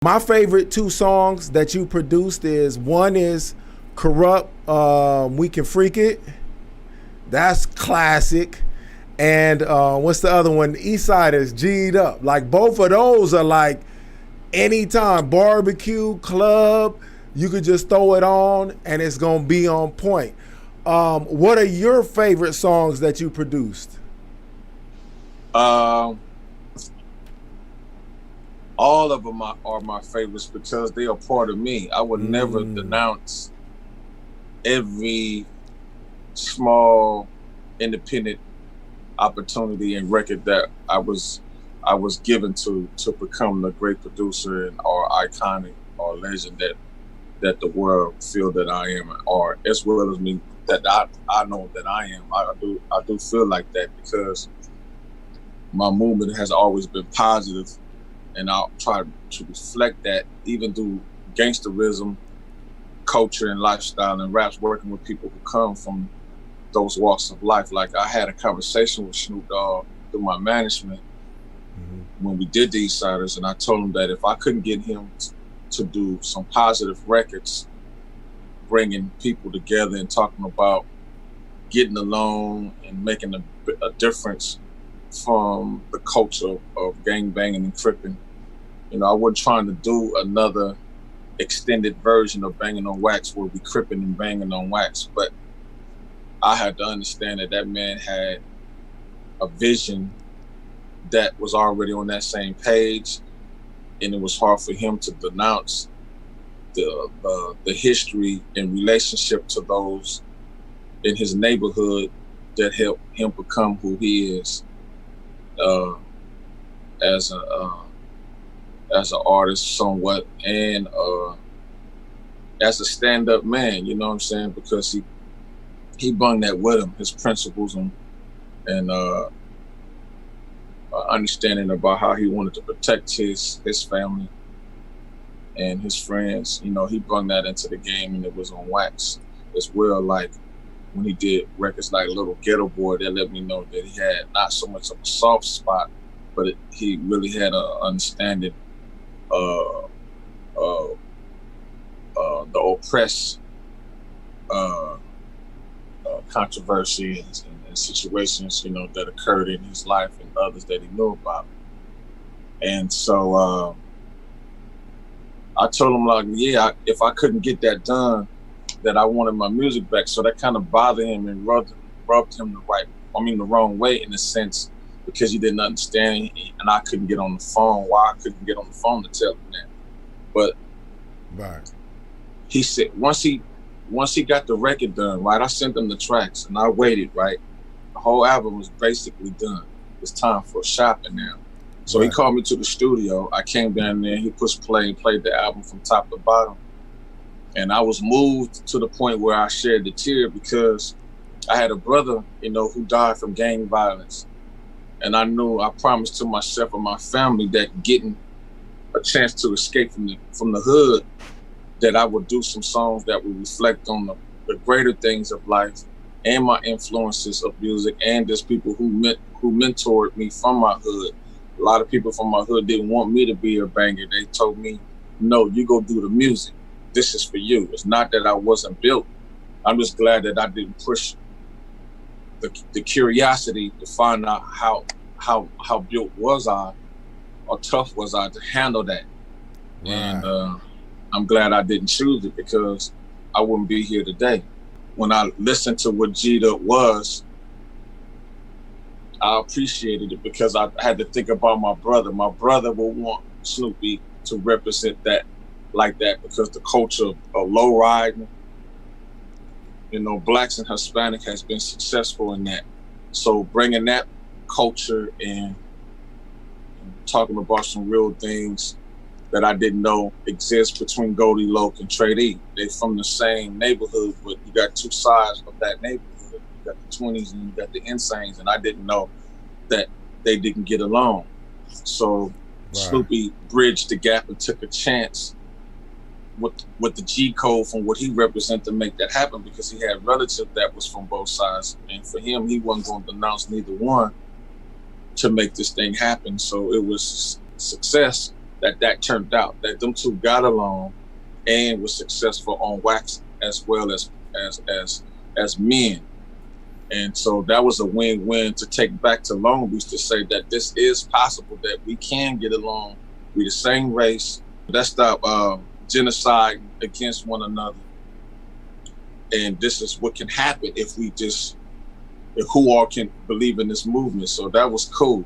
My favorite two songs that you produced is one is Corrupt, We Can Freak It. That's classic. And what's the other one? Eastsidaz, G'd Up. Like both of those are like anytime barbecue, club, you could just throw it on and it's gonna be on point. What are your favorite songs that you produced? All of them are my favorites because they are part of me. I would never denounce every small independent opportunity and record that I was given to become the great producer and or iconic or legend that the world feel that I am, or as well as me that I know that I am. I do feel like that because my movement has always been positive, and I'll try to reflect that even through gangsterism, culture, and lifestyle, and raps, working with people who come from those walks of life. Like I had a conversation with Snoop Dogg through my management when we did the Eastsidaz, and I told him that if I couldn't get him to do some positive records, bringing people together and talking about getting along and making a difference from the culture of gang banging and cripping. You know, I wasn't trying to do another extended version of Banging on Wax where we cripping and banging on wax, but I had to understand that man had a vision that was already on that same page, and it was hard for him to denounce the history in relationship to those in his neighborhood that helped him become who he is as an artist somewhat, and as a stand-up man, you know what I'm saying? Because he brought that with him, his principles and understanding about how he wanted to protect his family and his friends. You know, he brought that into the game, and it was on wax as well. Like when he did records like Little Ghetto Boy, that let me know that he had not so much of a soft spot, but he really had a understanding the oppressed controversy and situations, you know, that occurred in his life and others that he knew about. And so I told him, like, yeah, if I couldn't get that done, that I wanted my music back. So that kind of bothered him and rubbed him the wrong way, in a sense, because he didn't understand, and I couldn't get on the phone. Why I couldn't get on the phone to tell him that. But right. He said once he got the record done, right, I sent him the tracks and I waited, right? The whole album was basically done. It's time for shopping now. So right. He called me to the studio. I came down there, he pushed play and played the album from top to bottom. And I was moved to the point where I shed a tear because I had a brother, you know, who died from gang violence. And I promised to myself and my family that getting a chance to escape from the hood, that I would do some songs that would reflect on the greater things of life and my influences of music, and just people who mentored me from my hood. A lot of people from my hood didn't want me to be a banger. They told me, no, you go do the music. This is for you. It's not that I wasn't built. I'm just glad that I didn't push the curiosity to find out how built was I, or tough was I to handle that. Right. And I'm glad I didn't choose it, because I wouldn't be here today. When I listened to what G'd Up was, I appreciated it because I had to think about my brother. My brother would want Snoopy to represent that like that, because the culture of low riding, you know, blacks and Hispanic has been successful in that. So bringing that culture and talking about some real things that I didn't know exist between Goldie Loke and Trey D. They from the same neighborhood, but you got two sides of that neighborhood. You got the 20s and you got the Insanes, and I didn't know that they didn't get along. So right. Snoopy bridged the gap and took a chance with the G code from what he represented to make that happen, because he had relatives that was from both sides. And for him, he wasn't going to denounce neither one to make this thing happen. So it was success. that turned out, that them two got along and was successful on wax as well as men. And so that was a win-win to take back to Long Beach to say that this is possible, that we can get along. We're the same race. Let's stop genocide against one another. And this is what can happen if we just, if who all can believe in this movement. So that was cool.